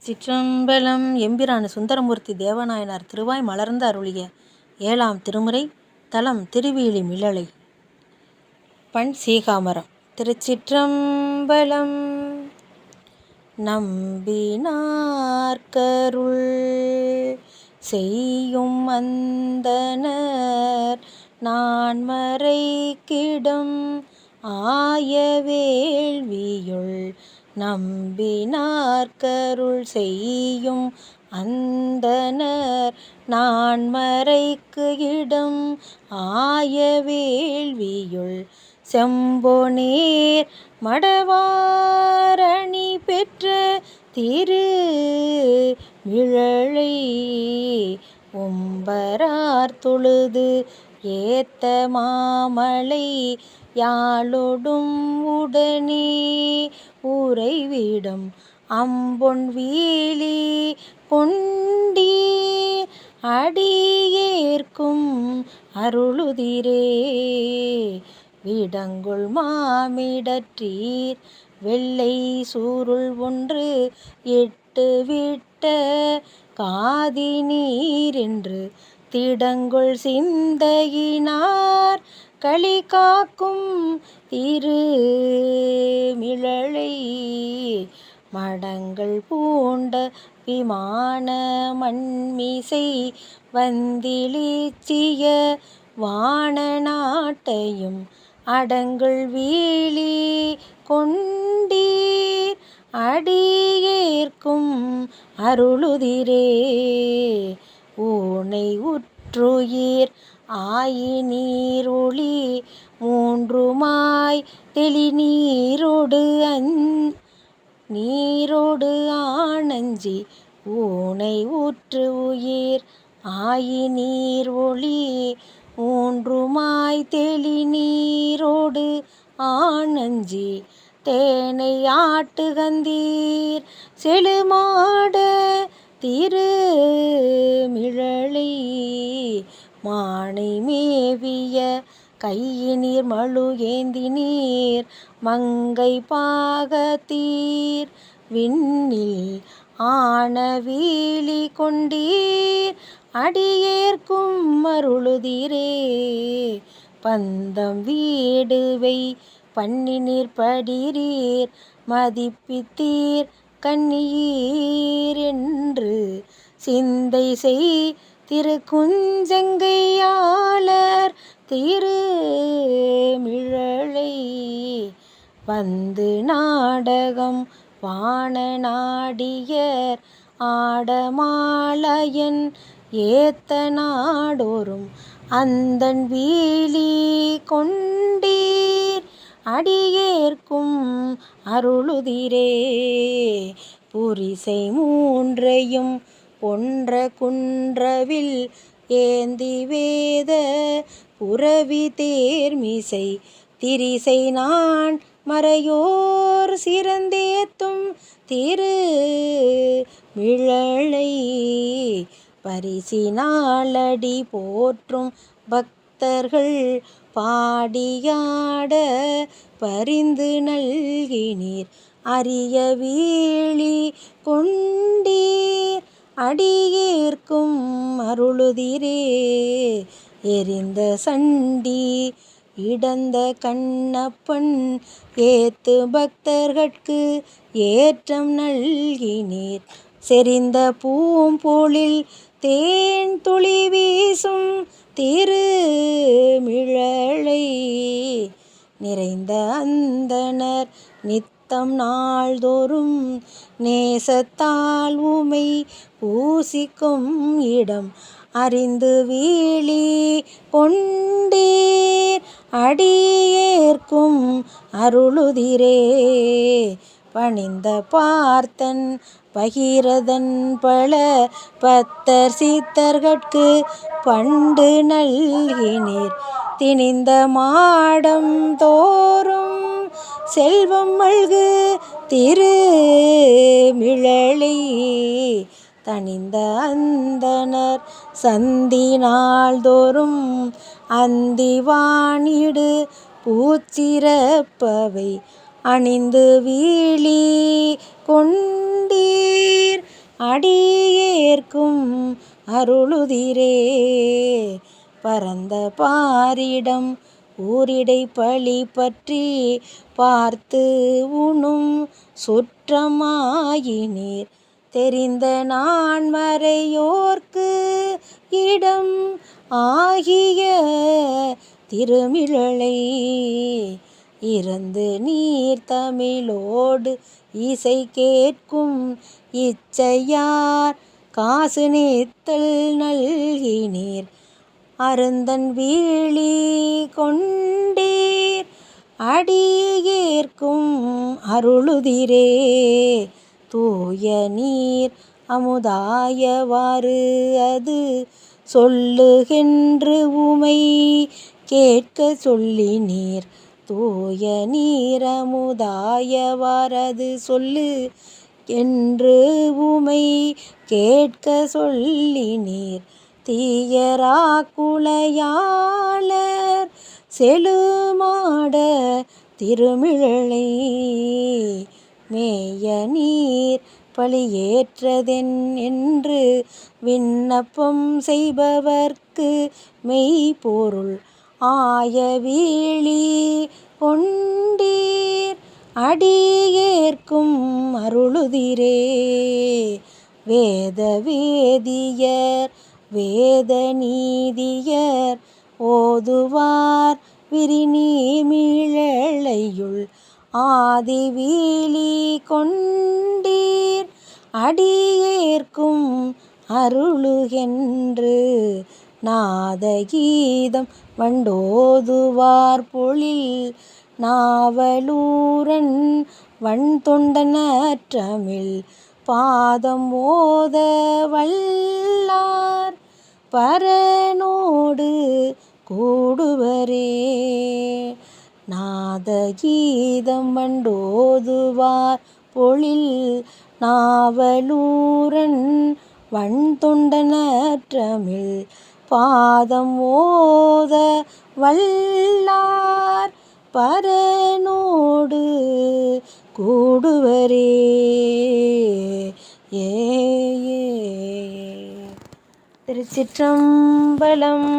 சிற்றம்பலம். எம்பிரான் சுந்தரமூர்த்தி தேவநாயனார் திருவாய் மலர்ந்து அருளிய 7ஆம் திருமுறை. தலம் திருவீழி மிளலை. பண் சீகாமரம். திருச்சிற்றம்பலம். நம்பினார்க்கருள் செய்யும் அந்தணர் நான்மறைக்கிடம் ஆய வேள்வியுள் நம்பினார்க்கருள் செய்யும் அந்தணர் நான்மறைக்கு இடம் ஆய வேள்வியுள் செம்பொனேர் மடவாரணி பெற்ற திரு மிழலை உம்பரார் தொழுது ஏத்த மாமலை யாழொடும் உடனே உறைவிடம் அம்பொன் வீழி கொண்டீர் அடியேற்கும் அருளுதிரே. விடங்குள் மாமிடற்றீர் வெள்ளை சூருள் ஒன்று இட்டு விட்ட காதி நீர் என்று திடங்குள் சிந்தையினார் களி காக்கும் திரு மிழலை மடங்கள் பூண்ட விமான மண்மிசை வந்திலிச்சிய வான நாட்டையும் அடங்குள் வீழி கொண்டீர் அடியேற்கும் அருளுதிரே. ஊனை உற்றுயிர் ஆயினீர் ஒளி மூன்றுமாய் தெளிநீரோடு நீரோடு ஆனஞ்சி ஊனை உற்று உயிர் ஆயினீர் ஒளி மூன்றுமாய் தெளிநீரோடு ஆனஞ்சி தேனை ஆட்டுகந்தீர் செழுமாட திரு மிழலை மானை மேவிய கையினீர் மழு ஏந்தி நீர் மங்கை பாகத்தீர் விண்ணில் ஆன வீழி கொண்டீர் அடியேற்கும் அருளுதிரே. பந்தம் வீடுவை பண்ணினீர் படிரீர் மதிப்பித்தீர் கண்ணீர் என்று சிந்தை செய் திருக்குஞ்செங்கையாளர் திரு மிழலை வந்து நாடகம் வான நாடியர் ஆடமாலயன் ஏத்த நாடோறும் அந்தன் வீழி கொண்டீர் அடியேற்கும் அருளுதிரே. புரிசை மூன்றையும் ஒன்ற குன்றவில் ஏந்தி வேத புரவி தேர்மிசை திரிசை நான் மறையோர் சிறந்தேத்தும் திரு மிழலை பரிசினாலடி போற்றும் பக்தர்கள் பாடியாட பரிந்து நல்கினீர் அரிய வீழி கொண்டீர் அடியேற்கும் அருளுதிரே. எரிந்த சண்டி இடந்த கண்ணப்பன் ஏத்து பக்தர்கட்கு ஏற்றம் நல்கினீர் செறிந்த பூம்பொழில் தேன் துளி வீசும் திரு மிழலை நிறைந்த அந்தணர் நித்தம் நாள்தோறும் நேசத்தால் உமை பூசிக்கும் இடம் அறிந்து வீழி கொண்டீர் அடியேற்கும் அருளுதிரே. பணிந்த பார்த்தன் பகிரதன் பல பத்தர் சித்தர்கட்கு பண்டு நல்கினீர் திணிந்த மாடம் தோறும் செல்வம் மல்கு திரு மிழலை தணிந்த அந்தணர் சந்தி நாள்தோறும் அந்திவானிடு பூச்சிறப்பவை அணிந்து வீழி கொண்டீர் அடியேற்கும் அருளுதிரே. பரந்த பாரிடம் ஊரிடை பழி பற்றி பார்த்து உணும் சுற்றமாயினீர். தெரிந்த நான்மறையோர்க்கு இடம் ஆகிய திருமிழலை இறந்து நீர் தமிழோடு இசை கேட்கும் இச்சையார் காசு நீத்தல் நல்கினீர். அருந்தன் வீழி கொண்டீர் அடியேற்கும் அருளுதிரே. தூய நீர் அமுதாயவாறு அது சொல்லுகென்று உமை கேட்க சொல்லினீர். தூய நீர் அமுதாயவாரது சொல்லு என்று உமை கேட்க சொல்லினீர். தீயரா குலையாளர் செழுமாட திருமிழலை மேய நீர் பழியேற்றதென் என்று விண்ணப்பம் செய்பவர்க்கு மெய்ப்பொருள் ஆய வீழி கொண்டீர் அடியேற்கும் அருளுதிரே. வேத வேதியர் வேத நீதியர் ஓதுவார் விரிநீமிழலையுள் ஆதி வீழி கொண்டீர் அடியேற்கும் அருளுகென்று. நாதகீதம் வண்டோதுவார் பொழில் நாவலூரன் வண்தொண்டனற்றமிழ் பாதம் ஓத வல்லார் பரனோடு கூடுவரே. நாதகீதம் வண்டோதுவார் பொழில் நாவலூரன் வண்தொண்டனற்றமிழ் பாதம் ஓத வல்லார் பரனோடு கூடுவரே. திருச்சிற்றம்பலம்.